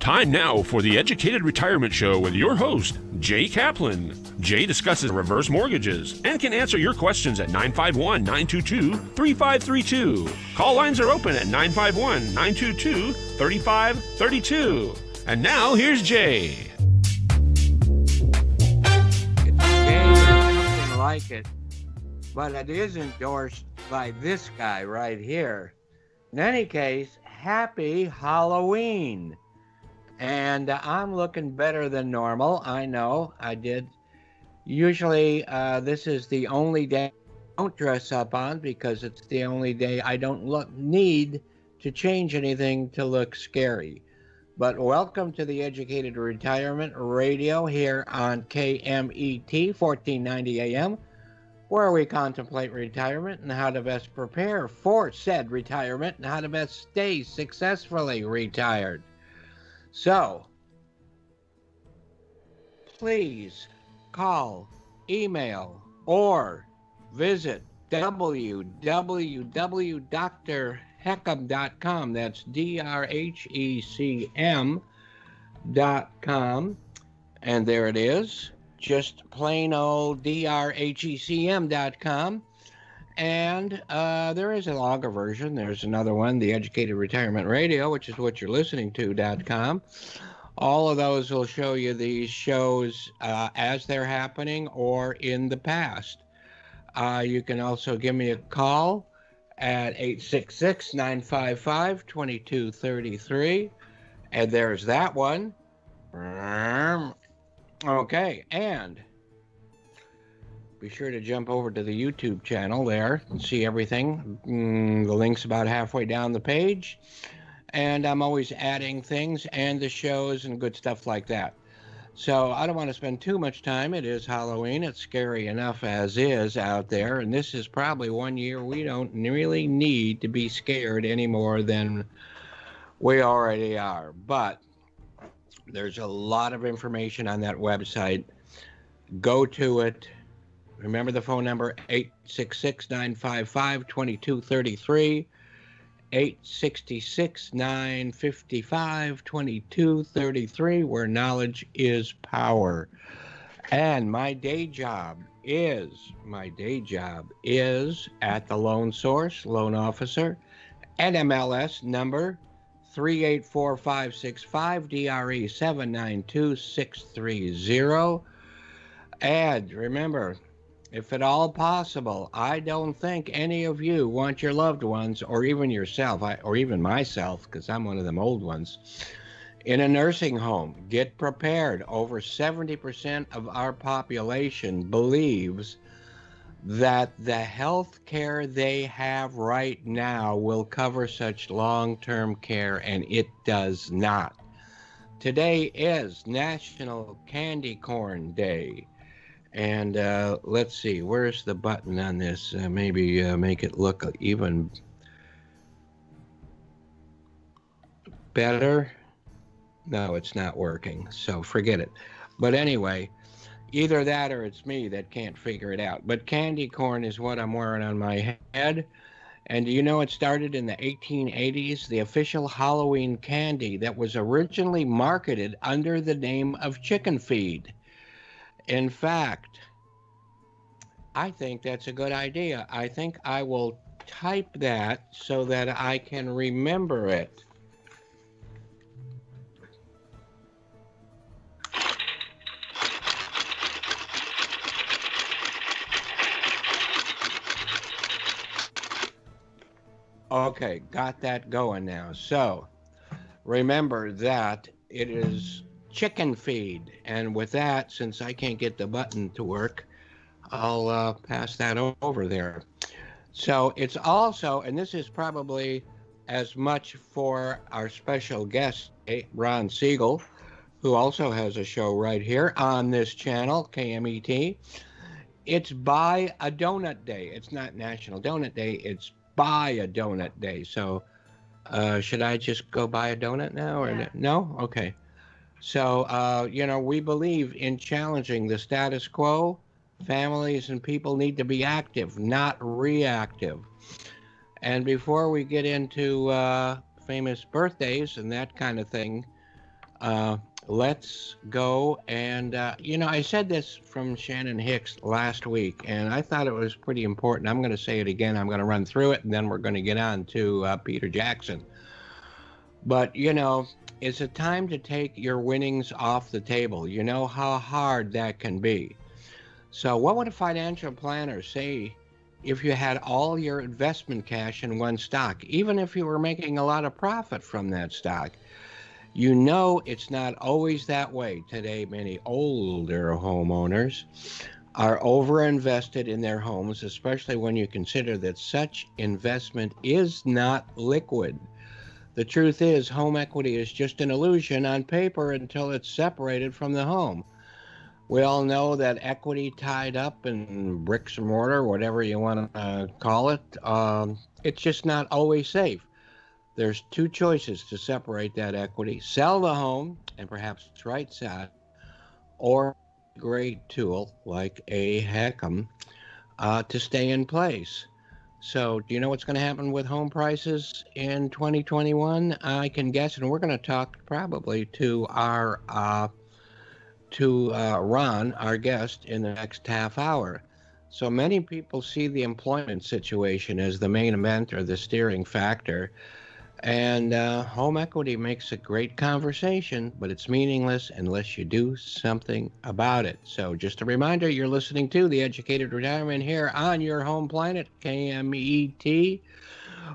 Time now for the Educated Retirement Show with your host, Jay Kaplan. Jay discusses reverse mortgages and can answer your questions at 951-922-3532. Call lines are open at 951-922-3532. And now here's Jay. Something like it, but it is endorsed by this guy right here. In any case, happy Halloween. And I'm looking better than normal. I know I did. Usually this is the only day I don't dress up on because it's the only day I don't need to change anything to look scary. But welcome to the Educated Retirement Radio here on KMET 1490 AM, where we contemplate retirement and how to best prepare for said retirement and how to best stay successfully retired. So, please call, email, or visit www.drheckham.com. That's DRHECM.com. And there it is. Just plain old drhecm.com. And there is a longer version. There's another one, the Educated Retirement Radio, which is what you're listening to.com. All of those will show you these shows as they're happening or in the past. You can also give me a call at 866-955-2233. And there's that one. Okay, and be sure to jump over to the YouTube channel there and see everything. The link's about halfway down the page. And I'm always adding things and the shows and good stuff like that. So I don't want to spend too much time. It is Halloween. It's scary enough as is out there. And this is probably one year we don't really need to be scared any more than we already are. But there's a lot of information on that website. Go to it. Remember the phone number, 866-955-2233, 866-955-2233, where knowledge is power. And my day job is at the Loan Source, loan officer, NMLS number 384565, DRE 792630. And remember, if at all possible, I don't think any of you want your loved ones, or even yourself, or even myself, because I'm one of them old ones, in a nursing home. Get prepared. Over 70% of our population believes that the health care they have right now will cover such long-term care, and it does not. Today is National Candy Corn Day. And let's see, where's the button on this? Maybe make it look even better. No, it's not working, so forget it. But anyway, either that or it's me that can't figure it out. But candy corn is what I'm wearing on my head. And do you know it started in the 1880s? The official Halloween candy that was originally marketed under the name of chicken feed. In fact, I think that's a good idea. I think I will type that so that I can remember it. Okay, got that going now. So, remember that it is chicken feed. And with that, since I can't get the button to work, I'll pass that over there. So it's also, and this is probably as much for our special guest, Ron Siegel, who also has a show right here on this channel, KMET. It's Buy a Donut Day. It's not National Donut Day, it's Buy a Donut Day. So should I just go buy a donut now? Or no? Okay. So, we believe in challenging the status quo. Families and people need to be active, not reactive. And before we get into famous birthdays and that kind of thing, Let's go. And, I said this from Shannon Hicks last week, and I thought it was pretty important. I'm going to say it again. I'm going to run through it, and then we're going to get on to Peter Jackson. But, it's a time to take your winnings off the table. You know how hard that can be. So, what would a financial planner say if you had all your investment cash in one stock, even if you were making a lot of profit from that stock? You know it's not always that way. Today, many older homeowners are overinvested in their homes, especially when you consider that such investment is not liquid. The truth is, home equity is just an illusion on paper until it's separated from the home. We all know that equity tied up in bricks and mortar, whatever you want to call it, it's just not always safe. There's two choices to separate that equity: sell the home and perhaps right side, or a great tool like a HECM to stay in place. So, do you know what's going to happen with home prices in 2021? I can guess, and we're going to talk probably to our Ron, our guest, in the next half hour. So many people see the employment situation as the main event or the steering factor. And home equity makes a great conversation, but it's meaningless unless you do something about it. So just a reminder, you're listening to The Educated Retirement here on your home planet, KMET,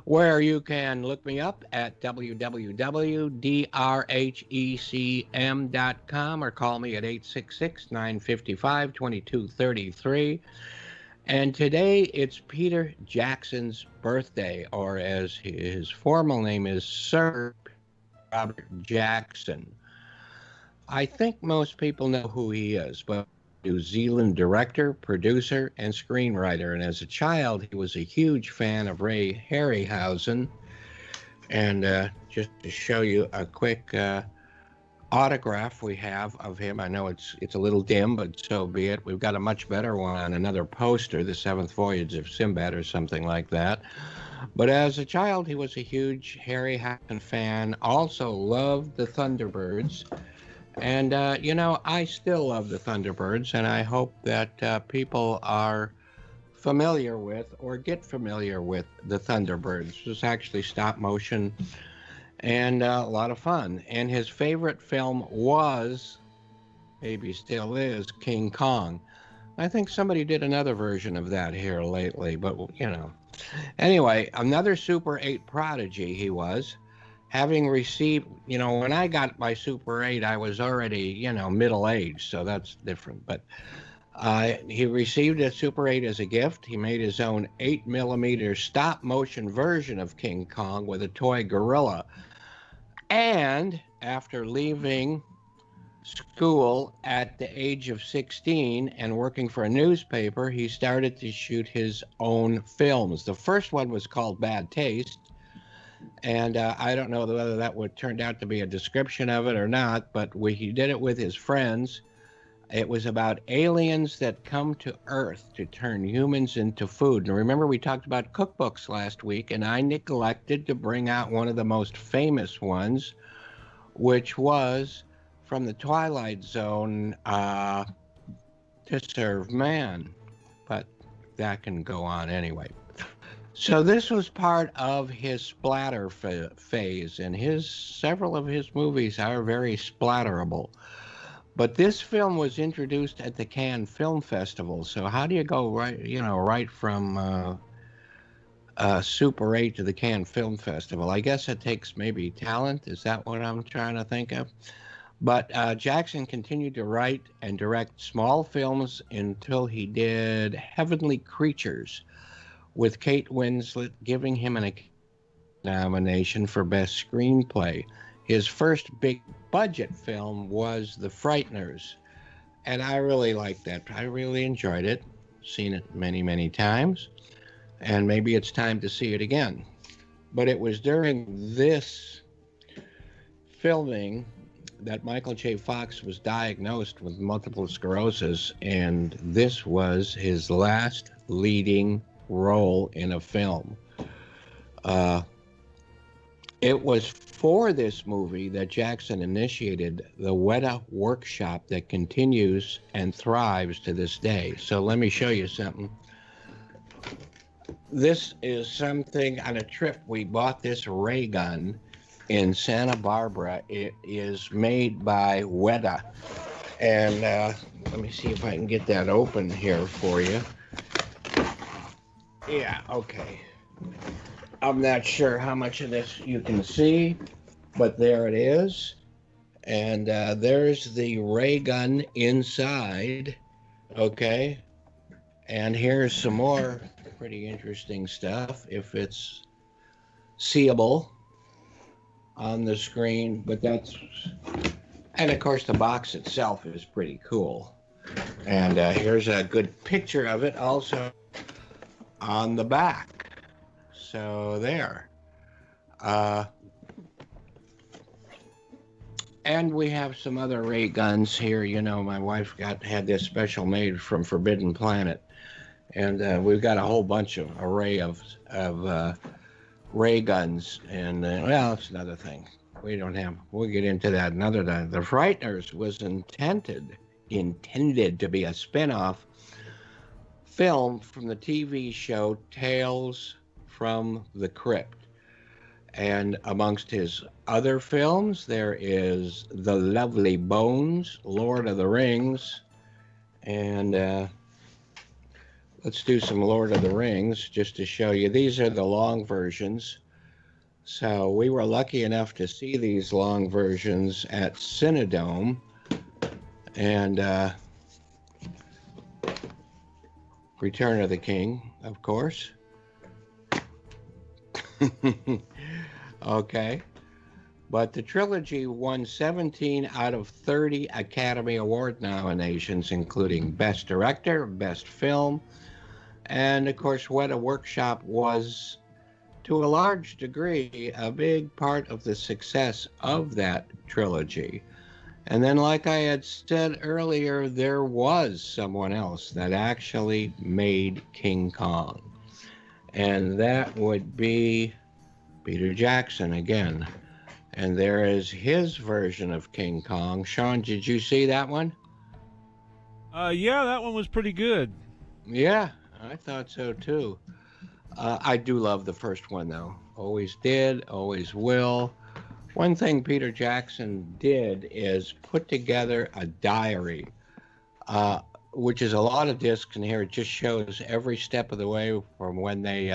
where you can look me up at www.drhecm.com or call me at 866-955-2233. And today it's Peter Jackson's birthday, or as his formal name is, Sir Robert Jackson. I think most people know who he is, but New Zealand director, producer, and screenwriter. And as a child, he was a huge fan of Ray Harryhausen. And just to show you a quick autograph we have of him. I know it's a little dim, but so be it. We've got a much better one on another poster, The Seventh Voyage of Sinbad or something like that. But as a child, he was a huge Harryhausen fan, also loved the Thunderbirds. And, I still love the Thunderbirds, and I hope that people are familiar with or get familiar with the Thunderbirds. It was actually stop motion and a lot of fun. And his favorite film was, maybe still is, King Kong. I think somebody did another version of that here lately, but Anyway, another Super 8 prodigy he was, having received, when I got my Super 8, I was already, middle-aged, so that's different. But he received a Super 8 as a gift. He made his own 8mm stop-motion version of King Kong with a toy gorilla. And after leaving school at the age of 16 and working for a newspaper, he started to shoot his own films. The first one was called Bad Taste, and I don't know whether that would turn out to be a description of it or not, but he did it with his friends. It was about aliens that come to Earth to turn humans into food. And remember, we talked about cookbooks last week, and I neglected to bring out one of the most famous ones, which was From the Twilight Zone to Serve Man. But that can go on anyway. So this was part of his splatter phase, and several of his movies are very splatterable. But this film was introduced at the Cannes Film Festival. So how do you go right from Super 8 to the Cannes Film Festival? I guess it takes maybe talent. Is that what I'm trying to think of? But Jackson continued to write and direct small films until he did Heavenly Creatures, with Kate Winslet giving him an nomination for Best Screenplay. His first big budget film was The Frighteners, and I really liked that. I really enjoyed it. Seen it many, many times, and maybe it's time to see it again. But it was during this filming that Michael J. Fox was diagnosed with multiple sclerosis, and this was his last leading role in a film. It was for this movie that Jackson initiated the Weta workshop that continues and thrives to this day. So let me show you something. This is something on a trip. We bought this ray gun in Santa Barbara. It is made by Weta. And let me see if I can get that open here for you. Yeah, okay. I'm not sure how much of this you can see, but there it is. And there's the ray gun inside. Okay. And here's some more pretty interesting stuff if it's seeable on the screen. But that's, and of course, the box itself is pretty cool. And here's a good picture of it also on the back. So there. And we have some other ray guns here. You know, my wife had this special made from Forbidden Planet. And we've got a whole bunch of array of ray guns. And, well, it's another thing. We'll get into that another time. The Frighteners was intended to be a spin-off film from the TV show Tales from the Crypt. And amongst his other films, there is The Lovely Bones, Lord of the Rings, and let's do some Lord of the Rings just to show you. These are the long versions. So we were lucky enough to see these long versions at Cinedome. And Return of the King, of course. Okay. But the trilogy won 17 out of 30 Academy Award nominations, including Best Director, Best Film, and of course, Weta Workshop was, to a large degree, a big part of the success of that trilogy. And then, like I had said earlier, there was someone else that actually made King Kong. And that would be Peter Jackson again. And there is his version of King Kong. Sean, did you see that one? Yeah, that one was pretty good. Yeah, I thought so too. I do love the first one though. Always did, always will. One thing Peter Jackson did is put together a diary, which is a lot of discs in here. It just shows every step of the way from when they,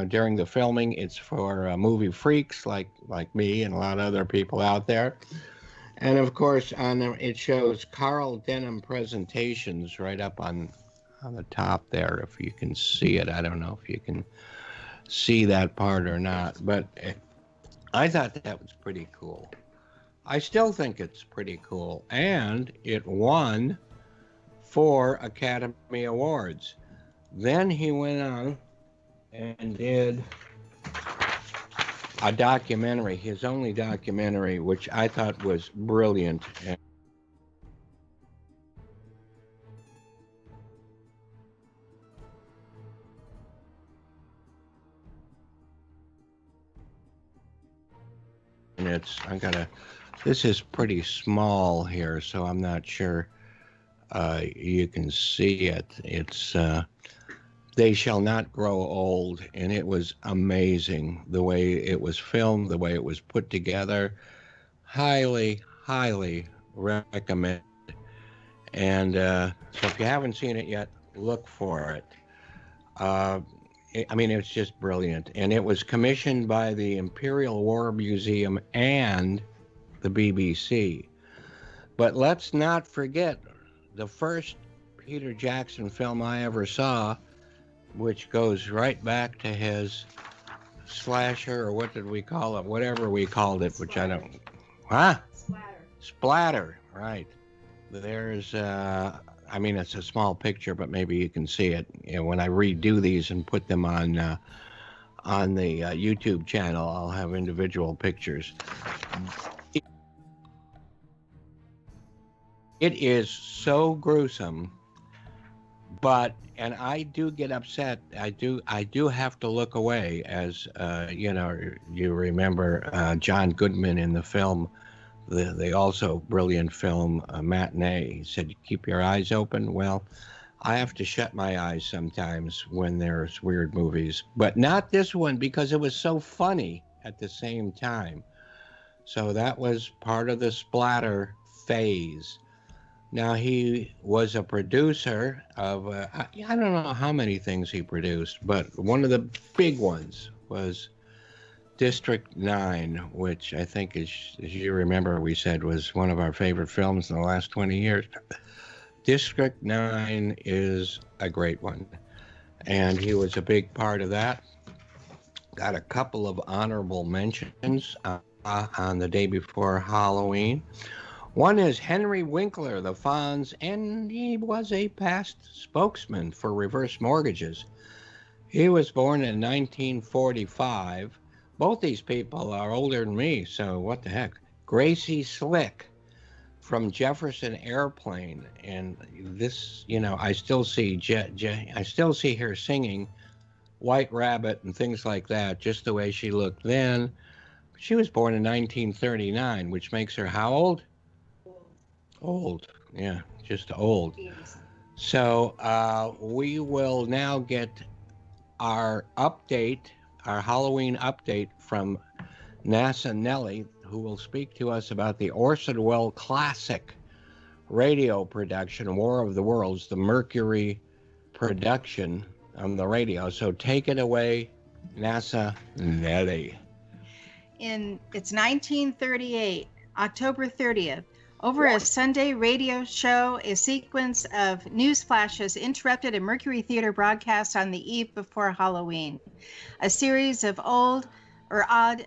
during the filming. It's for movie freaks like me and a lot of other people out there. And of course, it shows Carl Denham presentations right up on the top there, if you can see it. I don't know if you can see that part or not, but I thought that was pretty cool. I still think it's pretty cool. And it won 4 Academy Awards. Then he went on and did a documentary, his only documentary, which I thought was brilliant. And this is pretty small here, so I'm not sure you can see it. It's They Shall Not Grow Old, and it was amazing the way it was filmed, the way it was put together. Highly, highly recommend. And so if you haven't seen it yet, look for it. It's just brilliant. And it was commissioned by the Imperial War Museum and the BBC. But let's not forget the first Peter Jackson film I ever saw, which goes right back to his slasher, or what did we call it? Whatever we called it, which Splatter. I don't... Huh? Splatter, right. There's... it's a small picture, but maybe you can see it. When I redo these and put them on the YouTube channel, I'll have individual pictures. It is so gruesome And I do get upset. I do have to look away, as you remember John Goodman in the film, the also brilliant film Matinee. He said, "Keep your eyes open." Well, I have to shut my eyes sometimes when there's weird movies, but not this one because it was so funny at the same time. So that was part of the splatter phase. Now, he was a producer of, I don't know how many things he produced, but one of the big ones was District 9, which I think, as you remember, we said was one of our favorite films in the last 20 years. District 9 is a great one, and he was a big part of that. Got a couple of honorable mentions on the day before Halloween. One is Henry Winkler, the Fonz, and he was a past spokesman for reverse mortgages. He was born in 1945. Both these people are older than me, so what the heck. Gracie Slick from Jefferson Airplane, and this, I still see I still see her singing White Rabbit and things like that, just the way she looked then. She was born in 1939, which makes her how old? Old, yeah, just old. So we will now get our Halloween update from NASA Nellie, who will speak to us about the Orson Welles classic radio production, War of the Worlds, the Mercury production on the radio. So take it away, NASA Nellie. It's 1938, October 30th. Over a Sunday radio show, a sequence of news flashes interrupted a Mercury Theater broadcast on the eve before Halloween. A series of odd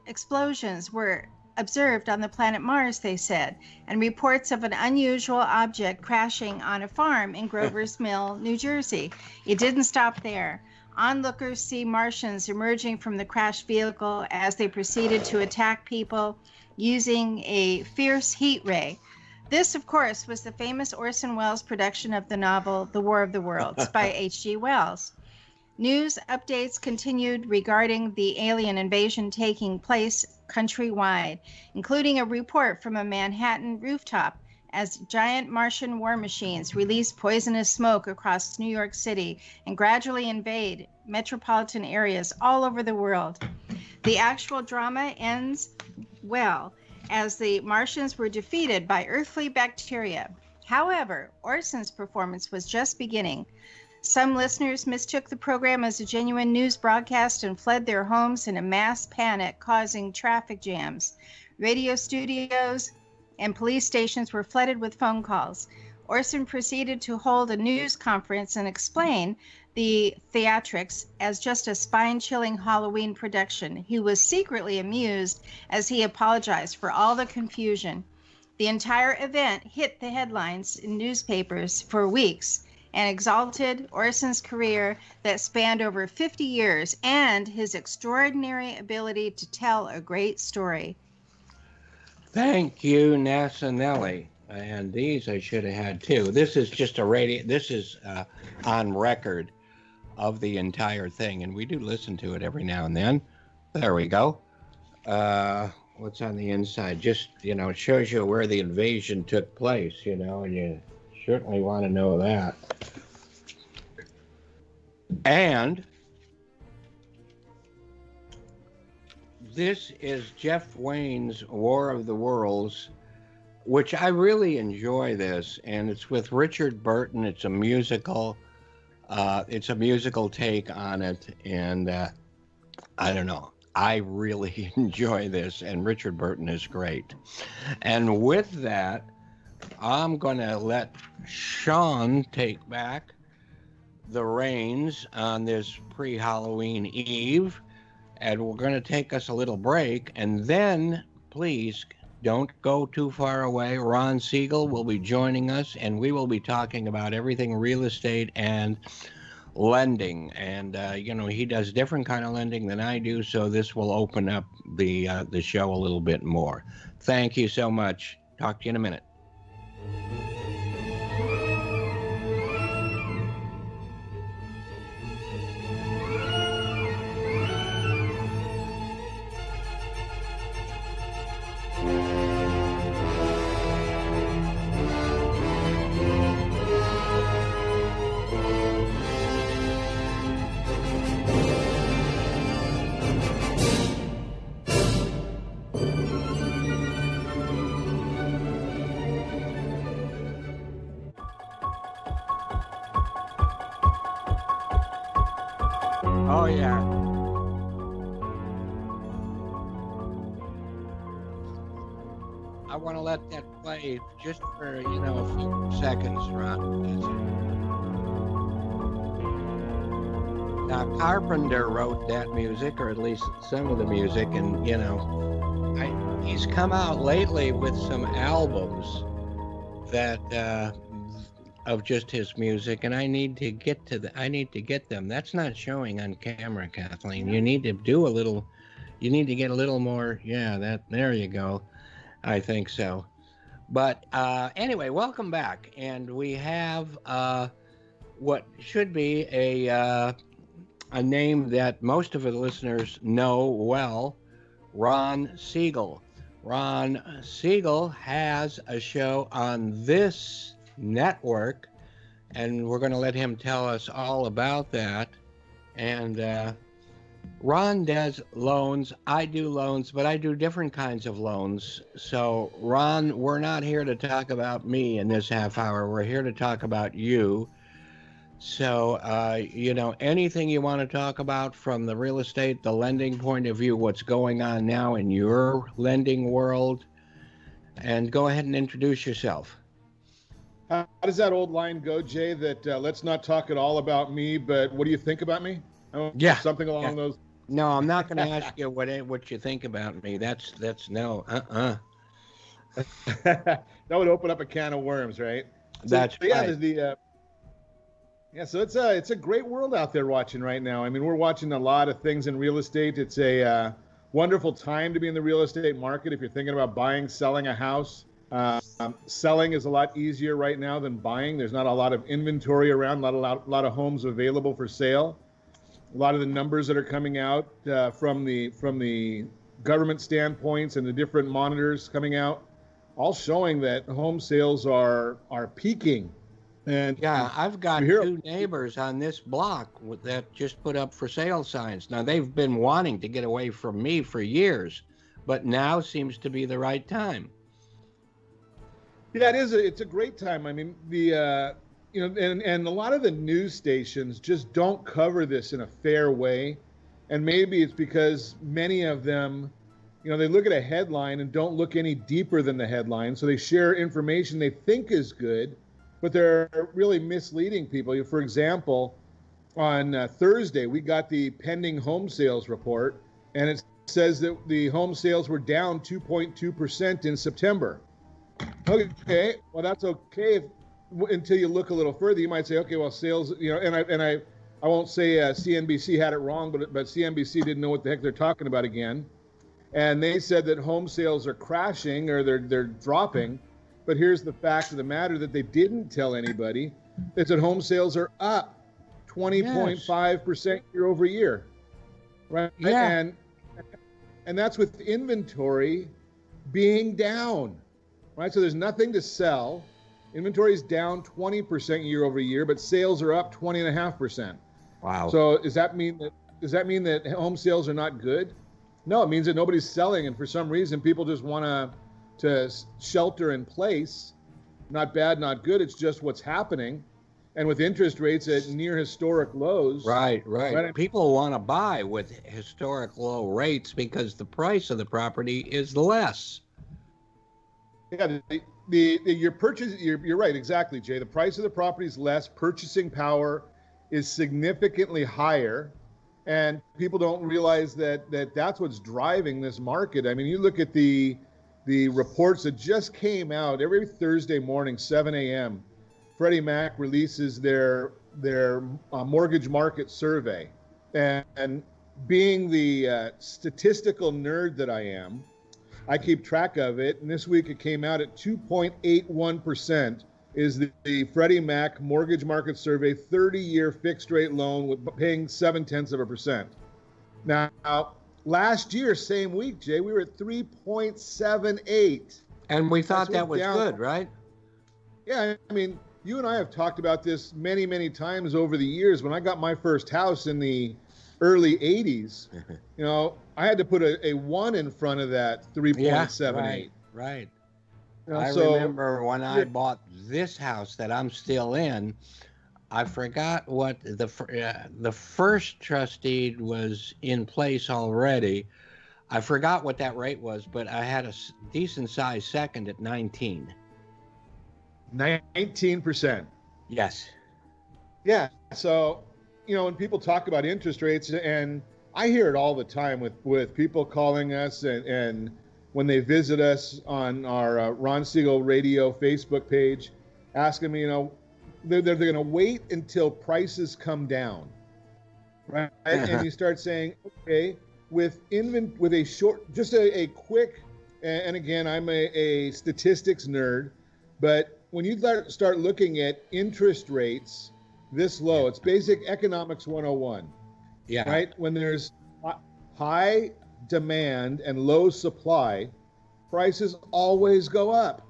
explosions were observed on the planet Mars, they said, and reports of an unusual object crashing on a farm in Grover's Mill, New Jersey. It didn't stop there. Onlookers see Martians emerging from the crashed vehicle as they proceeded to attack people using a fierce heat ray. This, of course, was the famous Orson Welles production of the novel The War of the Worlds by H.G. Wells. News updates continued regarding the alien invasion taking place countrywide, including a report from a Manhattan rooftop as giant Martian war machines release poisonous smoke across New York City and gradually invade metropolitan areas all over the world. The actual drama ends well, as the Martians were defeated by earthly bacteria. However, Orson's performance was just beginning. Some listeners mistook the program as a genuine news broadcast and fled their homes in a mass panic, causing traffic jams. Radio studios and police stations were flooded with phone calls. Orson proceeded to hold a news conference and explain the theatrics as just a spine-chilling Halloween production. He was secretly amused as he apologized for all the confusion. The entire event hit the headlines in newspapers for weeks and exalted Orson's career that spanned over 50 years and his extraordinary ability to tell a great story. Thank you, NASA Nellie. And these I should have had too. This is just this is on record of the entire thing, and we do listen to it every now and then. There we go. What's on the inside? Just, it shows you where the invasion took place, and you certainly want to know that. And this is Jeff Wayne's War of the Worlds, which I really enjoy this, and it's with Richard Burton. It's a musical. It's a musical take on it, and I don't know. I really enjoy this, and Richard Burton is great. And with that, I'm going to let Sean take back the reins on this pre-Halloween Eve, and we're going to take us a little break, and then please don't go too far away. Ron Siegel will be joining us, and we will be talking about everything real estate and lending. And he does different kind of lending than I do, so this will open up the show a little bit more. Thank you so much. Talk to you in a minute. Oh, yeah. I want to let that play just for, a few seconds, Ron. Now, Carpenter wrote that music, or at least some of the music, and, he's come out lately with some albums that of just his music, and I need to get them. That's not showing on camera, Kathleen. You need to get a little more. Yeah, there you go. I think so. But anyway, welcome back, and we have what should be a name that most of the listeners know well, Ron Siegel. Ron Siegel has a show on this network, and we're going to let him tell us all about that. And Ron does loans. I do loans, but I do different kinds of loans. So, Ron, we're not here to talk about me in this half hour. We're here to talk about you. So, anything you want to talk about from the real estate, the lending point of view, what's going on now in your lending world, and go ahead and introduce yourself. How does that old line go, Jay, that let's not talk at all about me, but what do you think about me? Yeah. Something along those. No, I'm not going to ask you what you think about me. That's no, That would open up a can of worms, right? That's right. So it's a great world out there watching right now. I mean, we're watching a lot of things in real estate. It's a wonderful time to be in the real estate market if you're thinking about buying, selling a house. Selling is a lot easier right now than buying. There's not a lot of inventory around, not a lot of homes available for sale. A lot of the numbers that are coming out from the government standpoints and the different monitors coming out, all showing that home sales are peaking. And yeah, I've got two neighbors on this block that just put up for sale signs. Now, they've been wanting to get away from me for years, but now seems to be the right time. Yeah, it's a great time. I mean, and a lot of the news stations just don't cover this in a fair way. And maybe it's because many of them, they look at a headline and don't look any deeper than the headline. So they share information they think is good, but they're really misleading people. For example, on Thursday, we got the pending home sales report, and it says that the home sales were down 2.2% in September. Okay, well, that's okay until you look a little further. You might say, okay, well, sales, and I won't say CNBC had it wrong, but CNBC didn't know what the heck they're talking about again. And they said that home sales are crashing or they're dropping. But here's the fact of the matter that they didn't tell anybody. It's that home sales are up 20.5% year over year. Right? Yeah. And that's with inventory being down. Right? So there's nothing to sell. Inventory is down 20% year over year, but sales are up 20.5%. Wow. So does that mean that home sales are not good? No, it means that nobody's selling, and for some reason people just want to shelter in place. Not bad, not good. It's just what's happening. And with interest rates at near historic lows. Right. People want to buy with historic low rates because the price of the property is less. Yeah, you're right, exactly, Jay. The price of the property is less, purchasing power is significantly higher, and people don't realize that's what's driving this market. I mean, you look at the reports that just came out every Thursday morning, 7 a.m. Freddie Mac releases their mortgage market survey, and being the statistical nerd that I am, I keep track of it, and this week it came out at 2.81% is the Freddie Mac mortgage market survey 30-year fixed rate loan with paying 0.7%. Now, last year, same week, Jay, we were at 3.78. And we thought that was good, right? Yeah, I mean, you and I have talked about this many, many times over the years. When I got my first house in the early 80s, I had to put a 1 in front of that 3.78. Right. I remember when I bought this house that I'm still in, I forgot what the first trust deed was in place already. I forgot what that rate was, but I had a decent sized second at 19. 19%. Yes. Yeah. So, when people talk about interest rates, and I hear it all the time with people calling us and when they visit us on our Ron Siegel Radio Facebook page, asking me, they're going to wait until prices come down, right? And you start saying, okay, with a short, just a quick, and again, I'm a statistics nerd, but when you start looking at interest rates this low, it's basic economics 101. Yeah. Right? When there's high demand and low supply, prices always go up.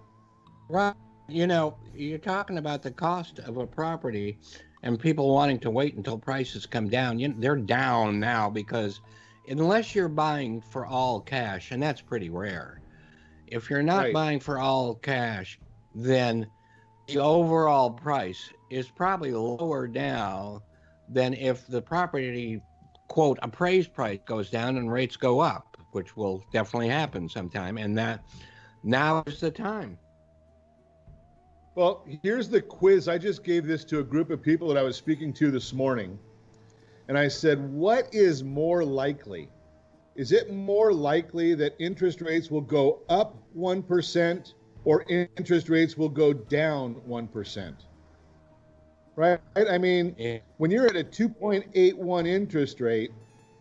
Right. You're talking about the cost of a property and people wanting to wait until prices come down. They're down now because unless you're buying for all cash, and that's pretty rare, if you're not Right. buying for all cash, then the overall price is probably lower now than if the property, quote, appraised price goes down and rates go up, which will definitely happen sometime. And that now is the time. Well, here's the quiz. I just gave this to a group of people that I was speaking to this morning. And I said, what is more likely? Is it more likely that interest rates will go up 1% or interest rates will go down 1%? Right? I mean, when you're at a 2.81 interest rate,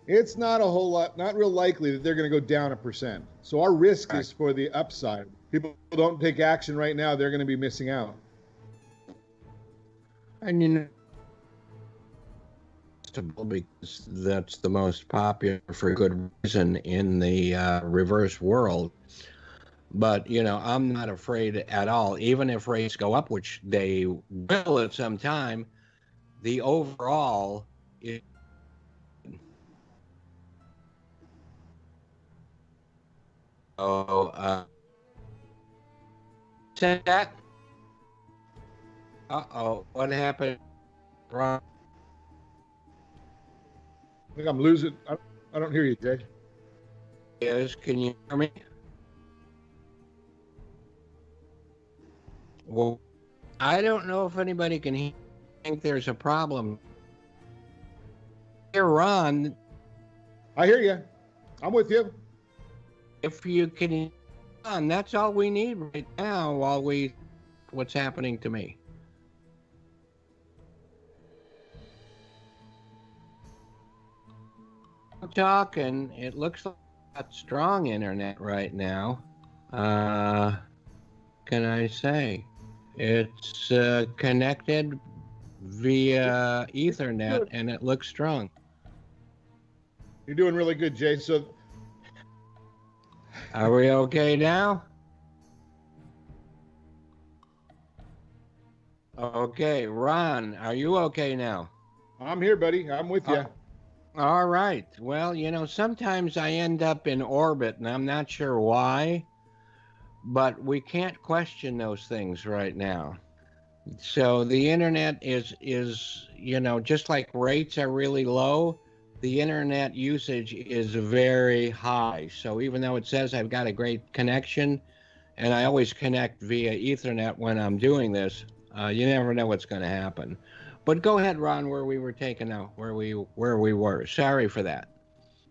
it's not real likely that they're going to go down 1%. So our risk is for the upside. People don't take action right now, they're going to be missing out. And because that's the most popular for good reason in the reverse world. But, I'm not afraid at all. Even if rates go up, which they will at some time, the overall is... Said that? Uh-oh, what happened? Ron? I think I'm losing. I don't hear you, Jay. Yes, can you hear me? Well, I don't know if anybody can think there's a problem. Here, Ron, I hear you. I'm with you. if you can, Ron, that's all we need right now while what's happening to me. I'm talking, it looks like a strong internet right now. Can I say? It's connected via Ethernet and it looks strong. You're doing really good, Jay. So, Are we okay now? Okay, Ron, are you okay now? I'm here, buddy. I'm with you. All right. Well, sometimes I end up in orbit and I'm not sure why, but we can't question those things right now. So the internet is just like rates are really low, the internet usage is very high. So even though it says I've got a great connection and I always connect via Ethernet when I'm doing this, you never know what's going to happen. But go ahead, Ron, where we were taken out, where we were. Sorry for that.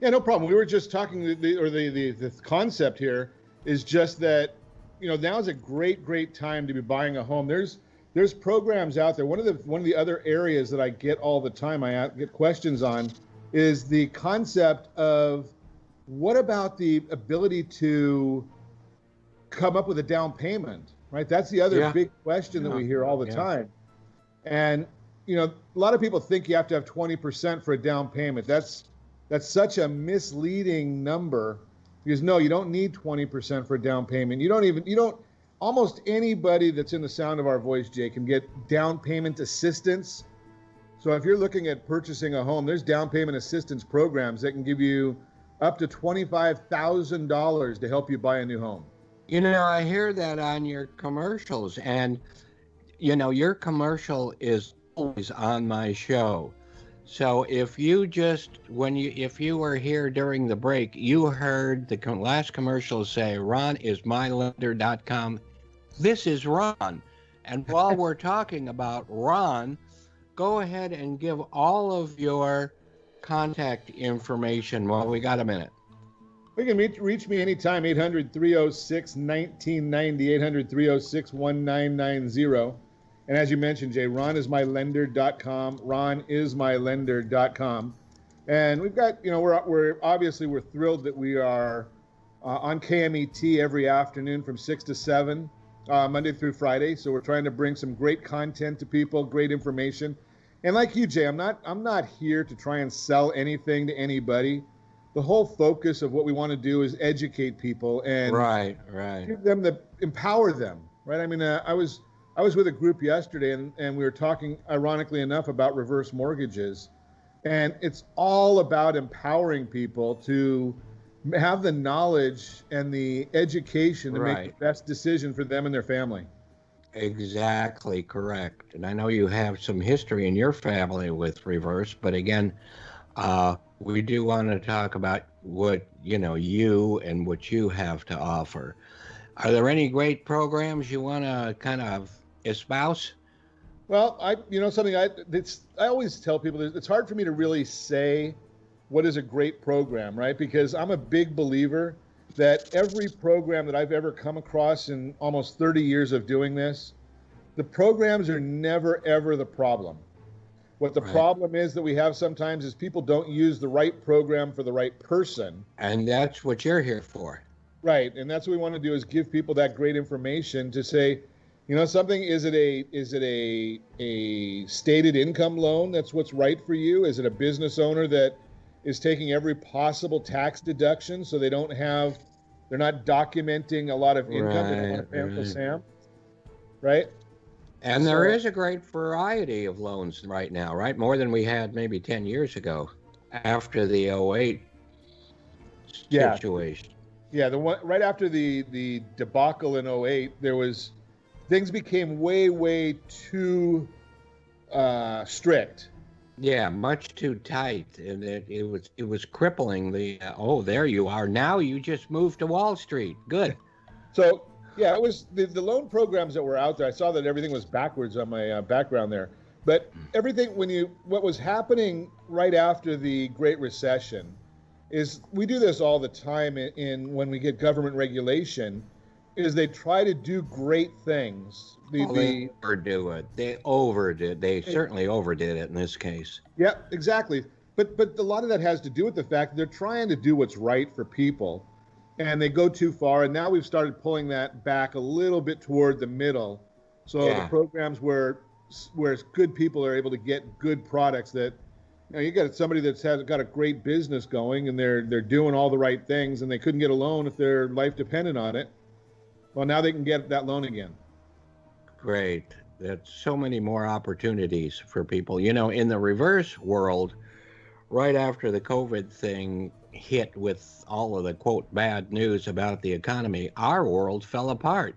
Yeah, no problem. We were just talking, the concept here is just that, now is a great time to be buying a home. There's programs out there. One of the other areas that I get all the time, I get questions on, is the concept of what about the ability to come up with a down payment, right? That's the other big question that we hear all the time. And a lot of people think you have to have 20% for a down payment. That's such a misleading number because no, you don't need 20% for a down payment. Almost anybody that's in the sound of our voice, Jay, can get down payment assistance. So if you're looking at purchasing a home, there's down payment assistance programs that can give you up to $25,000 to help you buy a new home. I hear that on your commercials, and your commercial is always on my show. So if you if you were here during the break, you heard the last commercial say, Ron is mylender.com. This is Ron. And while we're talking about Ron, go ahead and give all of your contact information while we got a minute. You can reach me anytime, 800-306-1990, 800-306-1990. And as you mentioned, Jay, ronismylender.com, ronismylender.com. And we've got, we're thrilled that we are on KMET every afternoon from 6 to 7, Monday through Friday. So we're trying to bring some great content to people, great information. And like you, Jay, I'm not here to try and sell anything to anybody. The whole focus of what we want to do is educate people and give them empower them, right? I mean, I was with a group yesterday and we were talking, ironically enough, about reverse mortgages. And it's all about empowering people to have the knowledge and the education to make the best decision for them and their family. Exactly correct. And I know you have some history in your family with reverse, but again, we do want to talk about what, you and what you have to offer. Are there any great programs you want to kind of espouse? Well, I always tell people it's hard for me to really say what is a great program, right? Because I'm a big believer that every program that I've ever come across in almost 30 years of doing this, the programs are never, ever the problem. What the problem is that we have sometimes is people don't use the right program for the right person. And that's what you're here for. Right. And that's what we want to do is give people that great information to say, something, is it a stated income loan? That's what's right for you? Is it a business owner that is taking every possible tax deduction so they're not documenting a lot of income? They don't want to pay Uncle Sam. Right? And there is a great variety of loans right now, right? More than we had maybe 10 years ago after the 08 situation. Yeah, the one right after the debacle in 08, things became way too strict. Yeah, much too tight, and it was crippling. There you are. Now you just moved to Wall Street. Good. So yeah, it was the loan programs that were out there. I saw that everything was backwards on my background there, but everything what was happening right after the Great Recession is we do this all the time in when we get government regulation. Is they try to do great things. They overdo it. They certainly overdid it in this case. Yeah, exactly. But a lot of that has to do with the fact that they're trying to do what's right for people, and they go too far. And now we've started pulling that back a little bit toward the middle. So the programs where good people are able to get good products that, you got somebody that's got a great business going and they're doing all the right things and they couldn't get a loan if their life depended on it. Well, now they can get that loan again. Great. There's so many more opportunities for people. In the reverse world, right after the COVID thing hit with all of the, quote, bad news about the economy, our world fell apart.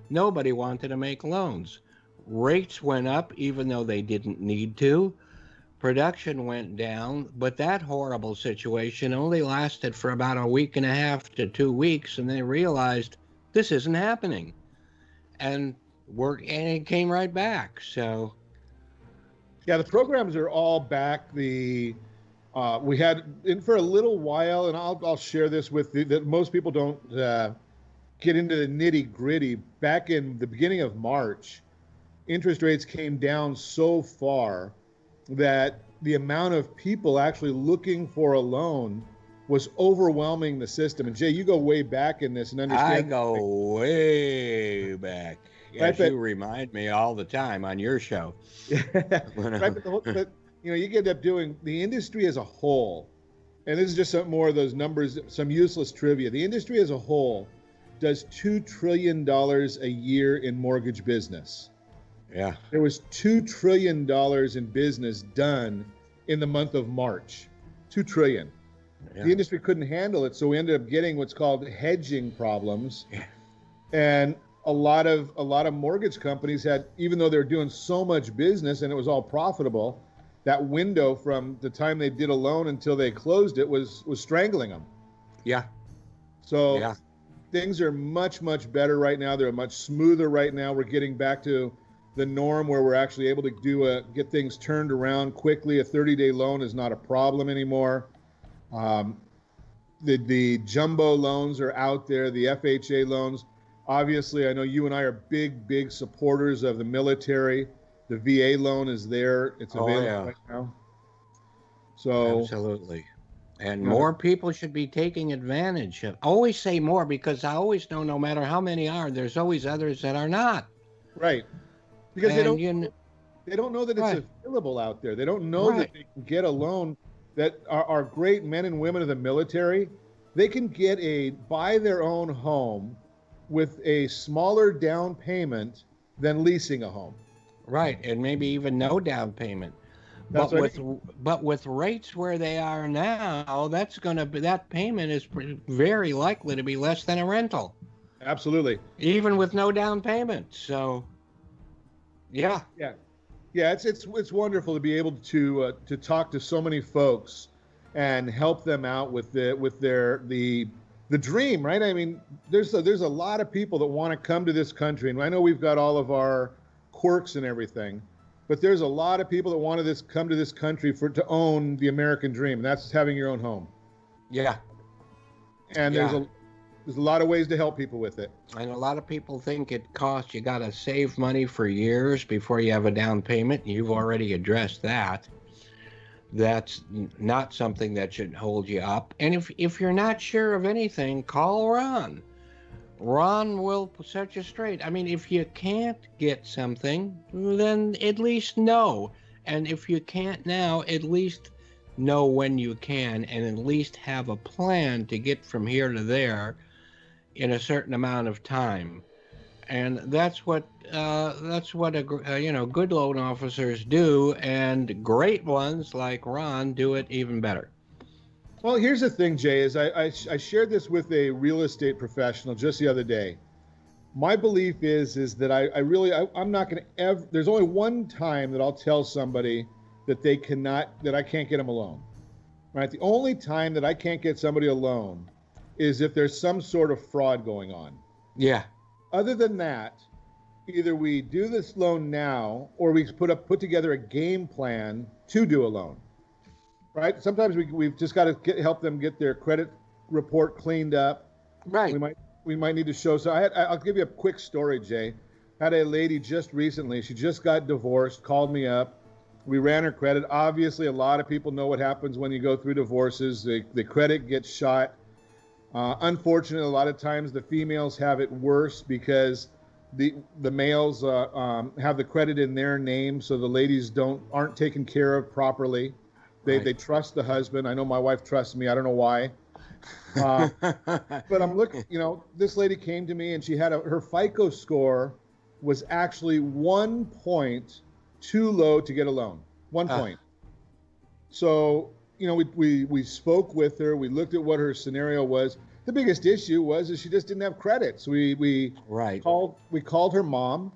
Nobody wanted to make loans. Rates went up even though they didn't need to. Production went down, but that horrible situation only lasted for about a week and a half to 2 weeks, and they realized this isn't happening, and it came right back. So, yeah, the programs are all back. We had for a little while, and I'll share this with you, that most people don't get into the nitty gritty. Back in the beginning of March, interest rates came down so far that the amount of people actually looking for a loan was overwhelming the system. And Jay, you go way back in this and understand. I go way back. Yes, right, you remind me all the time on your show. Right, but you get up doing the industry as a whole, and this is just some more of those numbers, some useless trivia. The industry as a whole does $2 trillion a year in mortgage business. Yeah. There was $2 trillion in business done in the month of March. $2 trillion. Yeah. The industry couldn't handle it, so we ended up getting what's called hedging problems. Yeah. And a lot of mortgage companies had, even though they're doing so much business and it was all profitable, that window from the time they did a loan until they closed it was strangling them. Yeah. So Yeah. things are much, much better right now. They're much smoother right now. We're getting back to the norm where we're actually able to get things turned around quickly. A 30-day loan is not a problem anymore. The jumbo loans are out there, the FHA loans. Obviously, I know you and I are big supporters of the military. The VA loan is there. It's available right now. So absolutely. And more people should be taking advantage of. Always say more, because I always know no matter how many are, there's always others that are not. Right. Because they don't know that Right. it's available out there. They don't know that Right. they can get a loan that are great men and women of the military. They can buy their own home with a smaller down payment than leasing a home. Right, and maybe even no down payment. That's But right. but with rates where they are now, that payment is very likely to be less than a rental, Absolutely. even with no down payment. So, yeah, Yeah, it's wonderful to be able to talk to so many folks and help them out with the dream, right? I mean, there's a lot of people that want to come to this country, and I know we've got all of our quirks and everything, but there's a lot of people that want to come to this country to own the American dream, and that's having your own home. yeah. And Yeah. there's a lot of ways to help people with it. Mm-hmm. And a lot of people think you got to save money for years before you have a down payment. You've already addressed that. That's not something that should hold you up. And if you're not sure of anything, call Ron. Ron will set you straight. I mean, if you can't get something, then at least know. And if you can't now, at least know when you can, and at least have a plan to get from here to there in a certain amount of time. And that's what good loan officers do, and great ones like Ron do it even better. Well, here's the thing, Jay, is I shared this with a real estate professional just the other day. My belief is that I'm not going to ever, there's only one time that I'll tell somebody that I can't get them a loan, right? The only time that I can't get somebody a loan is if there's some sort of fraud going on. Yeah. Other than that, either we do this loan now or we put together a game plan to do a loan. Right? Sometimes we've just got to help them get their credit report cleaned up. Right. We might need to show. So I'll give you a quick story, Jay. I had a lady just recently. She just got divorced. Called me up. We ran her credit. Obviously, a lot of people know what happens when you go through divorces. The credit gets shot. Unfortunately, a lot of times the females have it worse because the males have the credit in their name, so the ladies aren't taken care of properly. They trust the husband. I know my wife trusts me. I don't know why. But I'm looking, this lady came to me and she had her FICO score was actually 1 point too low to get a loan. 1 point. So, we spoke with her. We looked at what her scenario was. The biggest issue was she just didn't have credit. So we called her mom.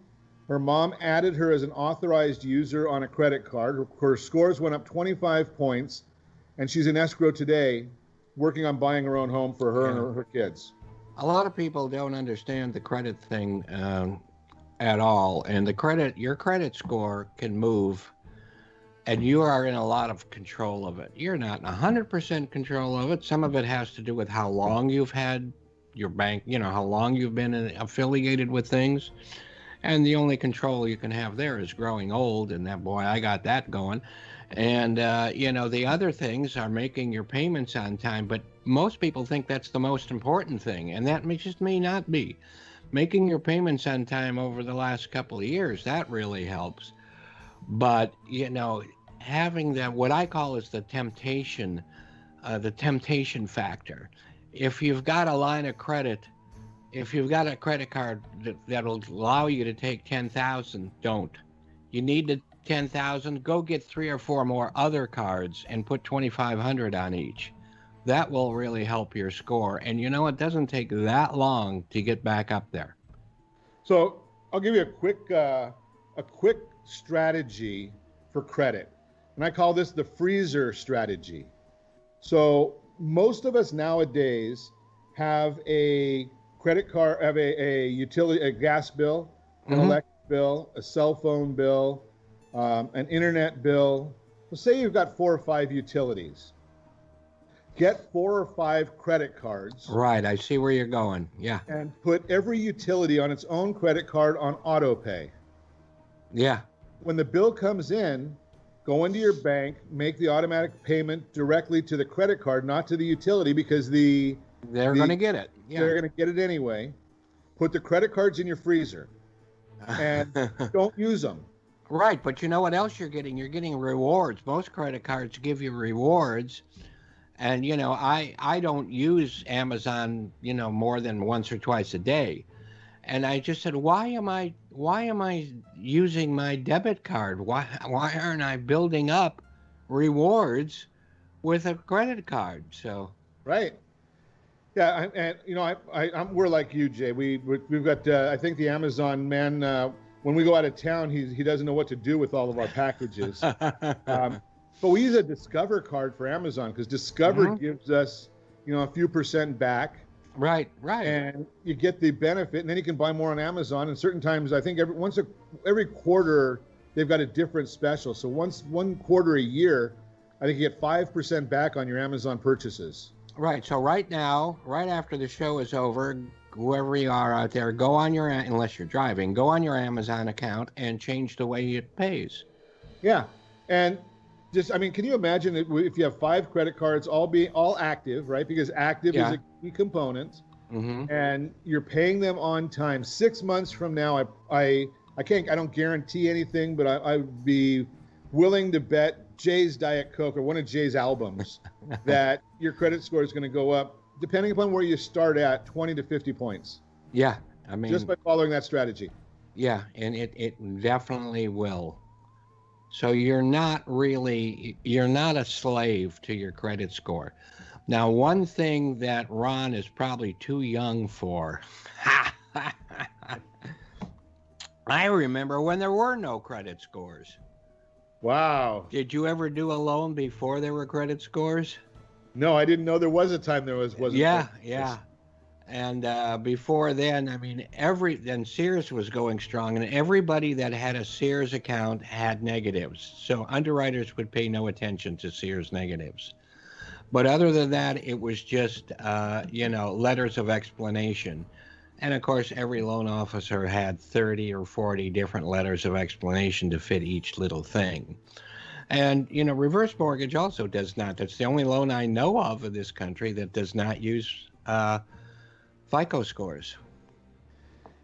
Her mom added her as an authorized user on a credit card. Her scores went up 25 points, and she's in escrow today, working on buying her own home for her and her kids. A lot of people don't understand the credit thing at all, and your credit score can move, and you are in a lot of control of it. You're not in 100% control of it. Some of it has to do with how long you've had your bank, how long you've been affiliated with things. And the only control you can have there is growing old, and that, boy, I got that going. And, the other things are making your payments on time, but most people think that's the most important thing, and that just may not be. Making your payments on time over the last couple of years, that really helps. But, having what I call is the temptation factor. If you've got a line of credit, if you've got a credit card that'll allow you to take 10,000, don't. You need the 10,000, go get 3 or 4 more other cards and put 2,500 on each. That will really help your score. And it doesn't take that long to get back up there. So I'll give you a quick strategy for credit, and I call this the freezer strategy. So most of us nowadays have a credit card, have a utility, a gas bill, an electric bill, a cell phone bill, an internet bill. So say you've got 4 or 5 utilities. Get 4 or 5 credit cards. Right. I see where you're going. Yeah. And put every utility on its own credit card on auto pay. Yeah. When the bill comes in, go into your bank, make the automatic payment directly to the credit card, not to the utility, because they're going to get it. Yeah. They're going to get it anyway. Put the credit cards in your freezer and don't use them. Right, but you know what else you're getting? You're getting rewards. Most credit cards give you rewards. And, you know, I don't use Amazon, you know, more than once or twice a day. And I just said, why am I using my debit card? Why aren't I building up rewards with a credit card? So right. Yeah, and you know, we're like you, Jay. We've got I think the Amazon man. When we go out of town, he doesn't know what to do with all of our packages. But we use a Discover card for Amazon because Discover gives us, you know, a few % back. Right. And you get the benefit, and then you can buy more on Amazon. And certain times, I think every quarter they've got a different special. So one quarter a year, I think you get 5% back on your Amazon purchases. Right. So right now, right after the show is over, whoever you are out there, go on your, unless you're driving, go on your Amazon account and change the way it pays. Yeah. And just, I mean, can you imagine if you have 5 credit cards, all active, right? Because active is a key component, and you're paying them on time. 6 months from now, I don't guarantee anything, but I'd be willing to bet Jay's Diet Coke or one of Jay's albums that your credit score is going to go up, depending upon where you start at, 20 to 50 points. Yeah, I mean, just by following that strategy. Yeah, and it definitely will. So you're not a slave to your credit score. Now, one thing that Ron is probably too young for. I remember when there were no credit scores. Wow. Did you ever do a loan before there were credit scores? No, I didn't know there was a time there wasn't. Yeah. And before then, I mean, then Sears was going strong, and everybody that had a Sears account had negatives. So underwriters would pay no attention to Sears negatives. But other than that, it was just, letters of explanation. And of course, every loan officer had 30 or 40 different letters of explanation to fit each little thing. And, you know, reverse mortgage also does not. That's the only loan I know of in this country that does not use FICO scores.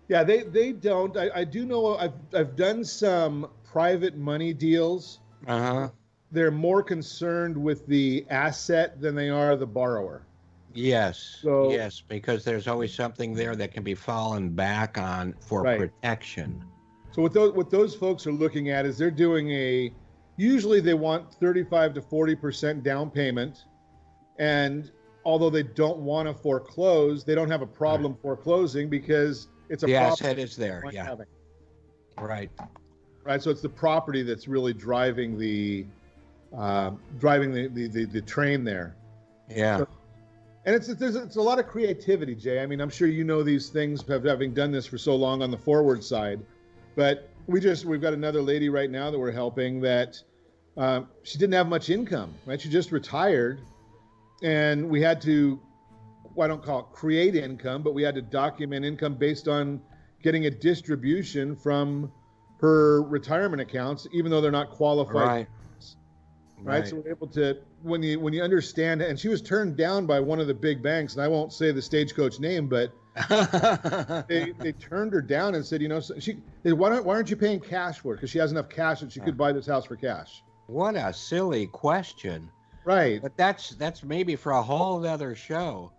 Yeah, they don't. I do know I've done some private money deals. They're more concerned with the asset than they are the borrower. Yes, yes, because there's always something there that can be fallen back on for protection. So what those folks are looking at is they're doing usually they want 35 to 40% down payment, and although they don't want to foreclose, they don't have a problem foreclosing because it's a asset is there. Yeah, right. So it's the property that's really driving the train there. Yeah. And it's a lot of creativity, Jay. I mean, I'm sure you know these things, having done this for so long on the forward side. But we've got another lady right now that we're helping that she didn't have much income, right? She just retired, and we had to, I don't call it create income, but we had to document income based on getting a distribution from her retirement accounts, even though they're not qualified. Right. So we're able to, when you understand, and she was turned down by one of the big banks, and I won't say the Stagecoach name, but they turned her down and said, why aren't you paying cash for it? Because she has enough cash that she could buy this house for cash. What a silly question. Right. But that's maybe for a whole other show.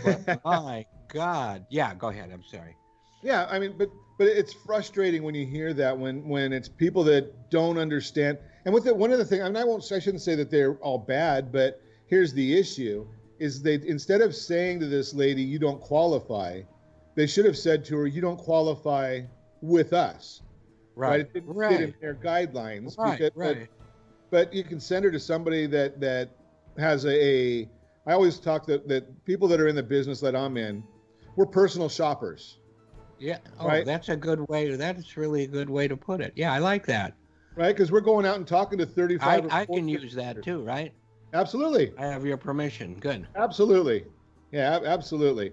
But my God. Yeah, go ahead. I'm sorry. Yeah, I mean, but it's frustrating when you hear that when it's people that don't understand. And one of the things, I shouldn't say that they're all bad, but here's the issue: is they, instead of saying to this lady, "You don't qualify," they should have said to her, "You don't qualify with us." Right? It didn't fit in their guidelines. But you can send her to somebody that has I always talk that people that are in the business that I'm in, we're personal shoppers. Yeah. Oh, right? That's a good way. That's really a good way to put it. Yeah, I like that. Right? Because we're going out and talking to 35. I can use that too, right? Absolutely. I have your permission. Good. Absolutely. Yeah, absolutely.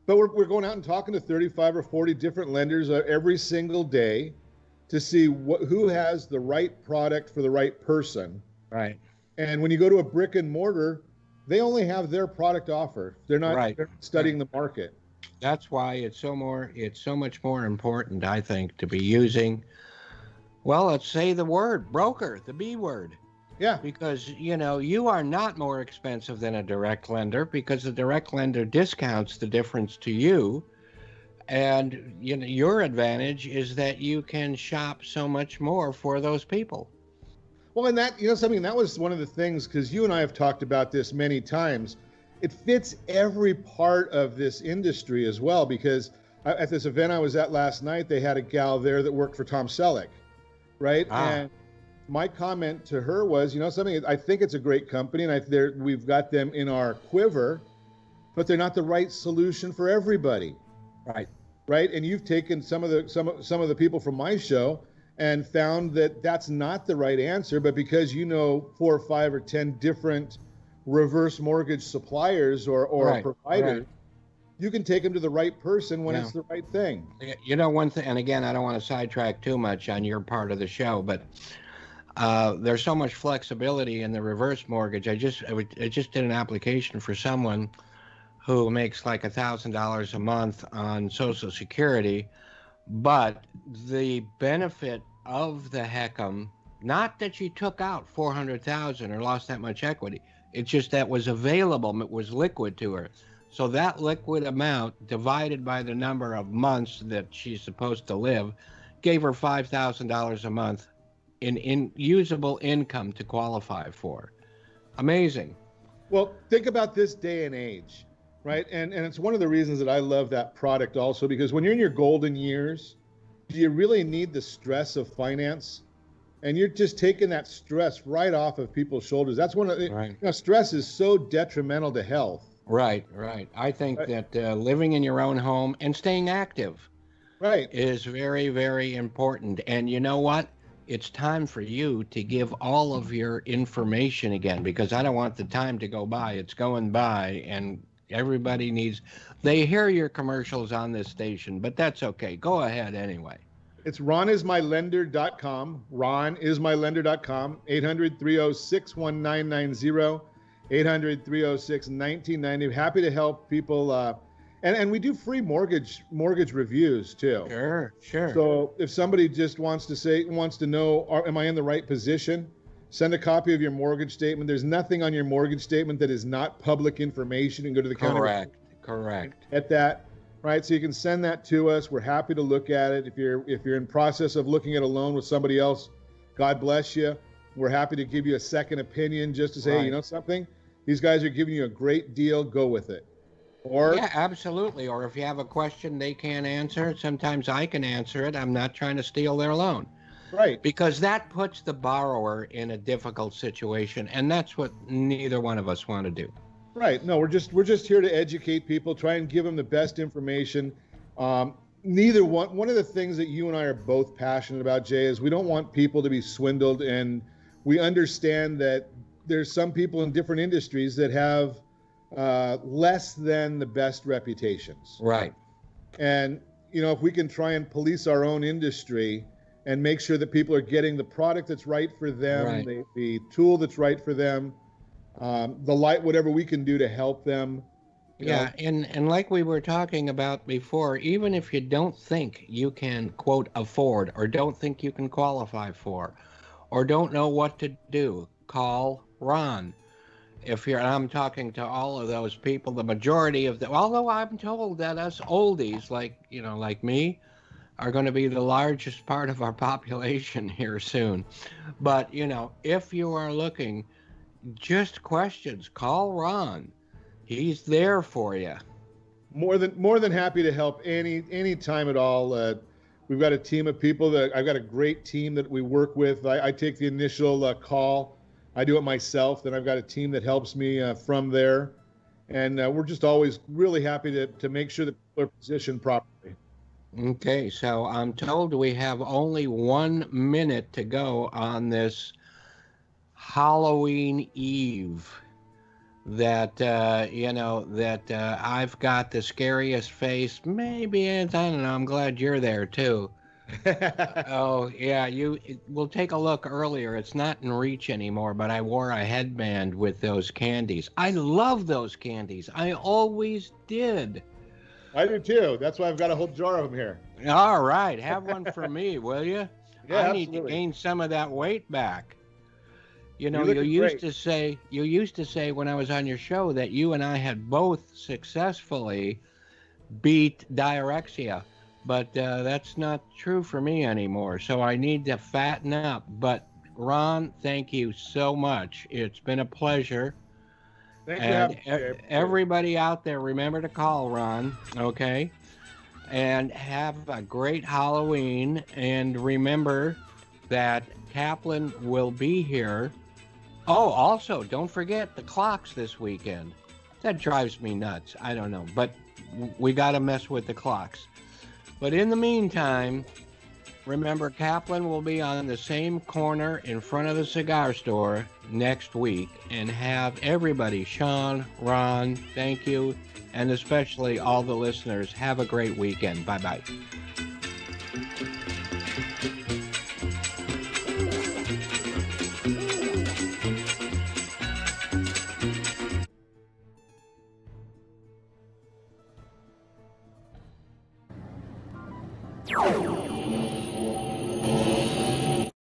But we're going out and talking to 35 or 40 different lenders every single day to see who has the right product for the right person. Right. And when you go to a brick and mortar, they only have their product offer. They're not studying the market. That's why it's so much more important, I think, to be using, well, let's say the word broker, the B word. Yeah. Because, you are not more expensive than a direct lender because the direct lender discounts the difference to you. And, your advantage is that you can shop so much more for those people. Well, and that, something that was one of the things, because you and I have talked about this many times, it fits every part of this industry as well, because at this event I was at last night, they had a gal there that worked for Tom Selleck, right? And my comment to her was, something, I think it's a great company, and we've got them in our quiver, but they're not the right solution for everybody. Right. And you've taken some of the people from my show and found that that's not the right answer, but because 4 or 5 or 10 different reverse mortgage suppliers or providers, you can take them to the right person when it's the right thing. One thing, and again, I don't want to sidetrack too much on your part of the show, but there's so much flexibility in the reverse mortgage. I just did an application for someone who makes like $1,000 a month on Social Security, but the benefit of the HECM, not that she took out $400,000 or lost that much equity, it's just that was available, it was liquid to her. So that liquid amount divided by the number of months that she's supposed to live gave her $5,000 a month in usable income to qualify for. Amazing. Well, think about this day and age. Right. And it's one of the reasons that I love that product also, because when you're in your golden years, do you really need the stress of finance? And you're just taking that stress right off of people's shoulders. That's one of the, stress is so detrimental to health. Right. I think that living in your own home and staying active is very, very important. And you know what? It's time for you to give all of your information again, because I don't want the time to go by. It's going by, and everybody they hear your commercials on this station, but that's okay. Go ahead anyway. It's ronismylender.com. ronismylender.com. 800-306-1990. 800-306-1990. Happy to help people. And we do free mortgage reviews too. Sure. So if somebody just wants to know, am I in the right position? Send a copy of your mortgage statement. There's nothing on your mortgage statement that is not public information, and go to the counter. Correct. At that, right? So you can send that to us. We're happy to look at it. If you're in process of looking at a loan with somebody else, God bless you. We're happy to give you a second opinion just to say, something, these guys are giving you a great deal. Go with it. Yeah, absolutely. Or if you have a question they can't answer, sometimes I can answer it. I'm not trying to steal their loan. Right. Because that puts the borrower in a difficult situation, and that's what neither one of us want to do. Right. No, we're just here to educate people, try and give them the best information. One of the things that you and I are both passionate about, Jay, is we don't want people to be swindled, and we understand that there's some people in different industries that have less than the best reputations. Right. And, if we can try and police our own industry and make sure that people are getting the product that's right for them, the tool that's right for them, whatever we can do to help them. And like we were talking about before, even if you don't think you can, quote, afford, or don't think you can qualify for, or don't know what to do, call Ron. I'm talking to all of those people, the majority of them, although I'm told that us oldies, like me, are going to be the largest part of our population here soon. But, if you are looking, just questions, call Ron. He's there for you. More than happy to help any time at all. We've got a team of people I've got a great team that we work with. I take the initial call. I do it myself. Then I've got a team that helps me from there. And we're just always really happy to make sure that people are positioned properly. Okay, so I'm told we have only 1 minute to go on this Halloween Eve. That I've got the scariest face. Maybe I don't know. I'm glad you're there too. Oh yeah, we'll take a look earlier. It's not in reach anymore, but I wore a headband with those candies. I love those candies. I always did. I do too. That's why I've got a whole jar of them here. All right, have one for me, will you? Yeah, I need to absolutely. gain some of that weight back. You know, You're you looking used to say when I was on your show that you and I had both successfully beat diarrhea, but that's not true for me anymore. So I need to fatten up. But Ron, thank you so much. It's been a pleasure. Thanks for And having me. everybody out there, remember to call Ron, okay? And have a great Halloween. And remember that Kaplan will be here. Oh, also, don't forget the clocks this weekend. That drives me nuts. I don't know, but we got to mess with the clocks. But in the meantime, remember, Kaplan will be on the same corner in front of the cigar store next week. And have everybody, Sean, Ron, thank you, and especially all the listeners, have a great weekend. Bye-bye.